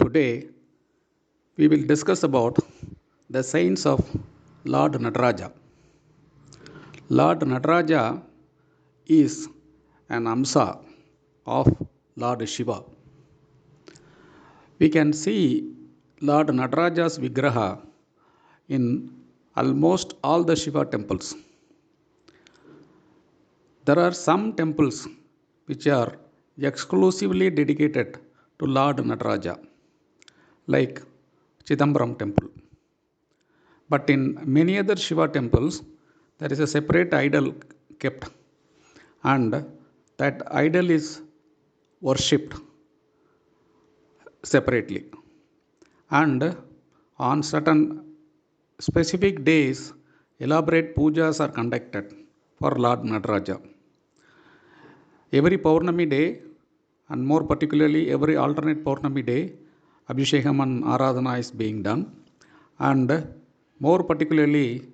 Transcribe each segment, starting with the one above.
Today we will discuss about the saints of Lord Nataraja. Lord Nataraja is an Amsa of Lord Shiva. We can see Lord Nataraja's Vigraha in almost all the Shiva temples. There are some temples which are exclusively dedicated to Lord Nataraja, like Chidambaram temple. But in many other Shiva temples, there is a separate idol kept, and that idol is worshipped separately. And on certain specific days, elaborate pujas are conducted for Lord Nataraja. Every Paurnami day, and more particularly every alternate Paurnami day, Abhishekam and Aradhana is being done. And more particularly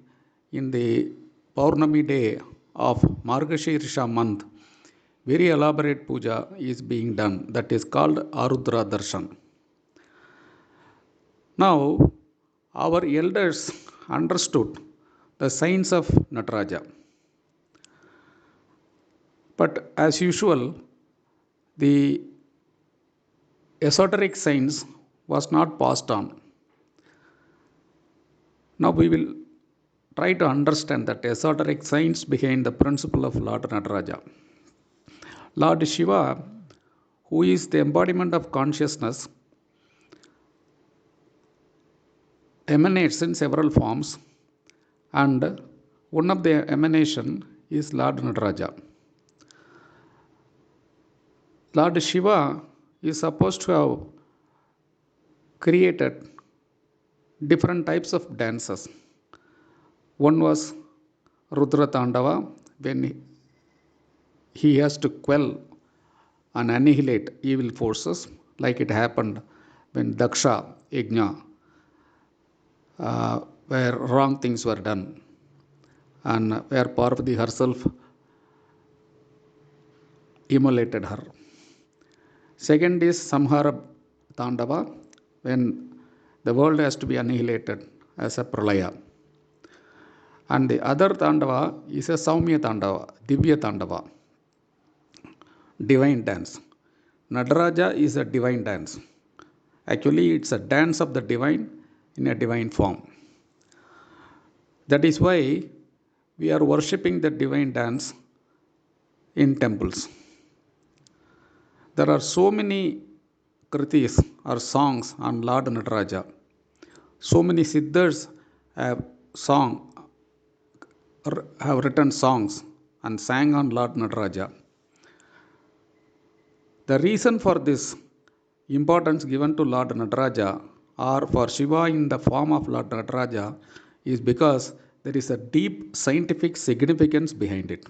in the Paurnami day of Margashirsha month, very elaborate puja is being done. That is called Arudra Darshan. Now, our elders understood the signs of Nataraja. But as usual, the esoteric science was not passed on. Now we will try to understand that esoteric science behind the principle of Lord Nataraja. Lord Shiva, who is the embodiment of consciousness, emanates in several forms, and one of the emanation is Lord Nataraja. Lord Shiva is supposed to have created different types of dances. One was Rudra Tandava, when he has to quell and annihilate evil forces, like it happened when Daksha Yajna, where wrong things were done, and where Parvati herself immolated her. Second is Samhara Tandava, when the world has to be annihilated as a pralaya. And the other Tandava is a Saumya Tandava, Divya Tandava, divine dance. Nataraja is a divine dance. Actually, it's a dance of the divine in a divine form. That is why we are worshipping the divine dance in temples. There are so many kritis or songs on Lord Nataraja. So many siddhas have written songs and sang on Lord Nataraja. The reason for this importance given to Lord Nataraja, or for Shiva in the form of Lord Nataraja, is because there is a deep scientific significance behind it.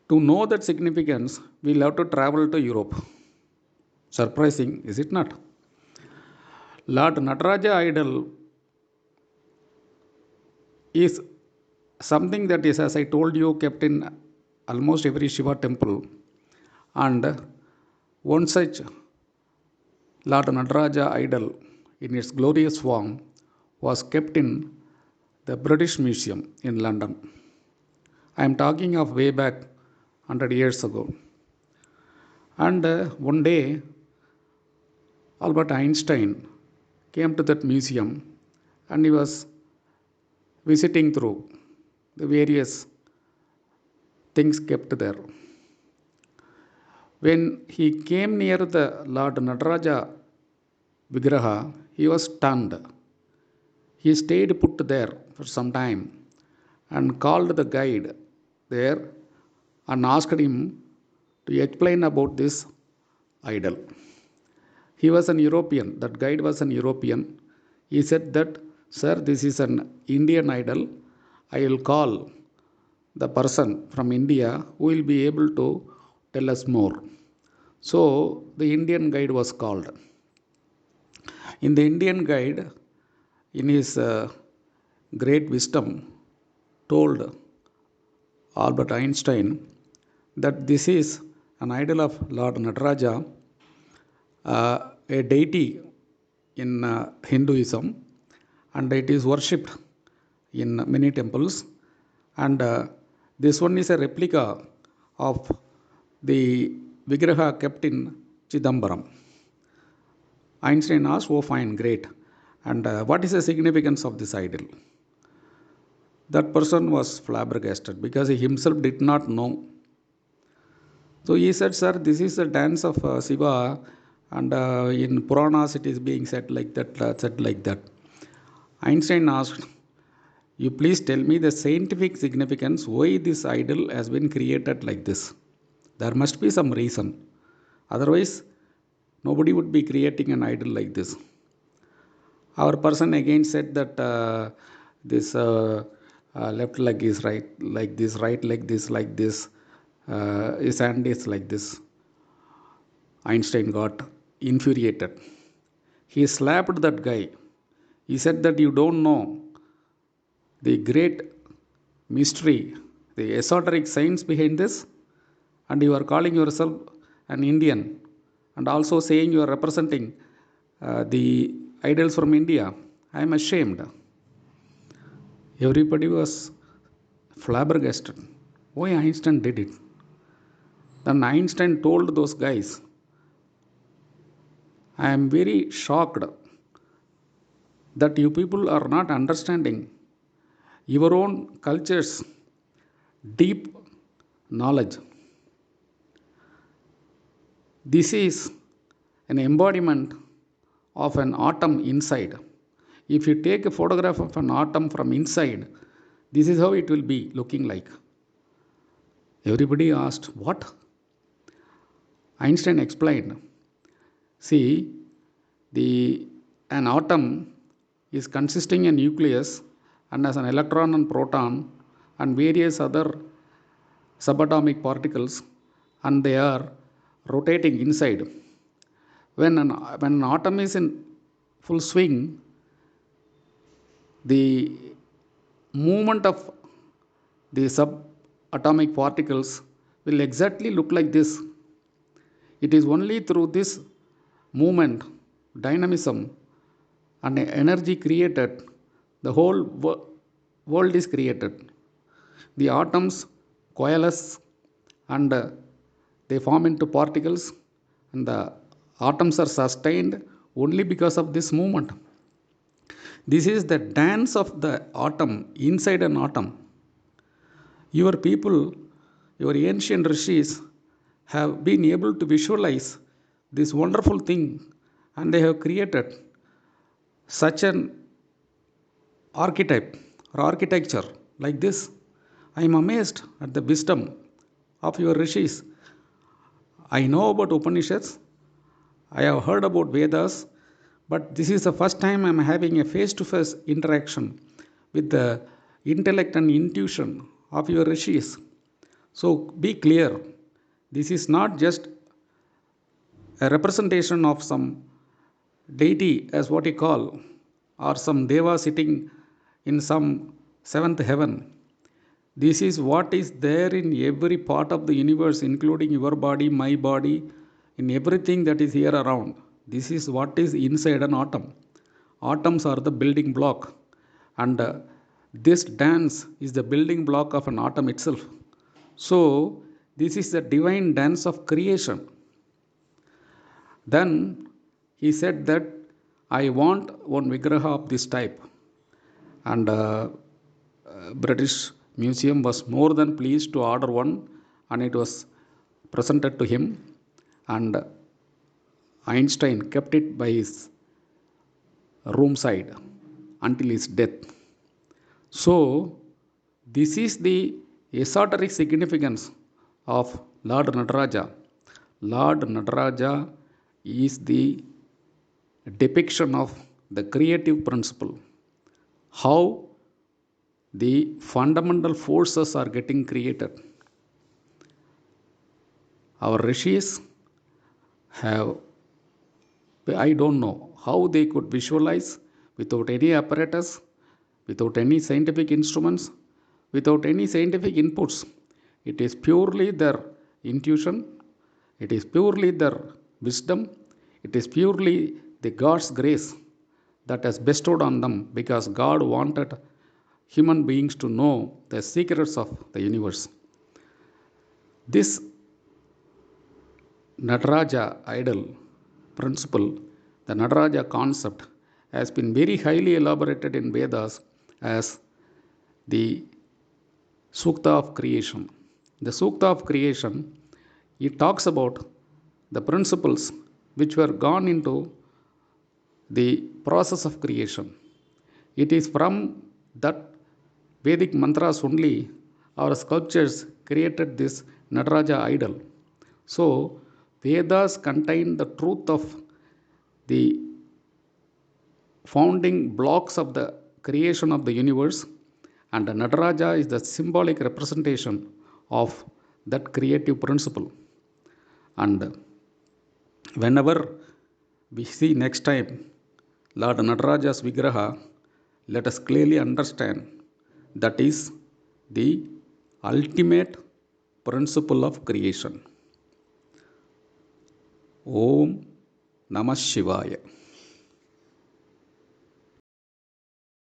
To know that significance, we'll have to travel to Europe. Surprising, is it not? Lord Nataraja idol is something that is, as I told you, kept in almost every Shiva temple. And one such Lord Nataraja idol in its glorious form was kept in the British Museum in London. I am talking of way back 100 years ago. And one day, Albert Einstein came to that museum and he was visiting through the various things kept there. When he came near the Lord Nataraja Vigraha, he was stunned. He stayed put there for some time and called the guide there and asked him to explain about this idol. He was an European, that guide was an European. He said that, sir, this is an Indian idol. I will call the person from India who will be able to tell us more. So the Indian guide was called. In the Indian guide, in his great wisdom, told Albert Einstein that this is an idol of Lord Nataraja, a deity in Hinduism, and it is worshipped in many temples. And this one is a replica of the Vigraha kept in Chidambaram. Einstein asked, "Oh, fine, great. And what is the significance of this idol?" That person was flabbergasted because he himself did not know. So he said, "Sir, this is a dance of Shiva, and in Puranas it is being said like that." Einstein asked, "You please tell me the scientific significance why this idol has been created like this. There must be some reason. Otherwise, nobody would be creating an idol like this." Our person again said that this left leg is right like this, right leg this like this, his hand is like this. Einstein got infuriated. He slapped that guy. He said that you don't know the great mystery, the esoteric science behind this, and you are calling yourself an Indian and also saying you are representing the idols from India. I am ashamed. Everybody was flabbergasted. Why Einstein did it? Then Einstein told those guys, "I am very shocked that you people are not understanding your own culture's deep knowledge. This is an embodiment of an atom inside. If you take a photograph of an atom from inside, this is how it will be looking like." Everybody asked, "What?" Einstein explained, "See, an atom is consisting a nucleus and has an electron and proton and various other subatomic particles, and they are rotating inside. When an atom is in full swing, the movement of the subatomic particles will exactly look like this. It is only through this movement, dynamism, and energy created, the whole world is created. The atoms coalesce and they form into particles, and the atoms are sustained only because of this movement. This is the dance of the atom inside an atom. Your people, your ancient rishis, have been able to visualize this wonderful thing, and they have created such an archetype or architecture like this. I am amazed at the wisdom of your rishis. I know about Upanishads, I have heard about Vedas, but this is the first time I am having a face to face interaction with the intellect and intuition of your rishis. So be clear, this is not just a representation of some deity, as what you call, or some deva sitting in some seventh heaven. This is what is there in every part of the universe, including your body, my body, in everything that is here around. This is what is inside an atom. Atoms are the building block, and this dance is the building block of an atom itself. So, this is the divine dance of creation. Then he said that I want one Vigraha of this type, and British Museum was more than pleased to order one, and it was presented to him, and Einstein kept it by his room side until his death. So, this is the esoteric significance of Lord Nataraja. Lord Nataraja is the depiction of the creative principle. How the fundamental forces are getting created. Our rishis have, I don't know how they could visualize without any apparatus, without any scientific instruments, without any scientific inputs. It is purely their intuition, it is purely their wisdom, It is purely the God's grace that has bestowed on them because God wanted human beings to know the secrets of the universe. This Nataraja idol principle, the Nataraja concept, has been very highly elaborated in Vedas as the Sukta of creation. The Sukta of creation, it talks about the principles which were gone into the process of creation. It is from that Vedic mantras only our sculptures created this Nataraja idol. So, Vedas contain the truth of the founding blocks of the creation of the universe, and Nataraja is the symbolic representation of that creative principle. And whenever we see next time Lord Nataraja's Vigraha, let us clearly understand that is the ultimate principle of creation. Om Namah Shivaya.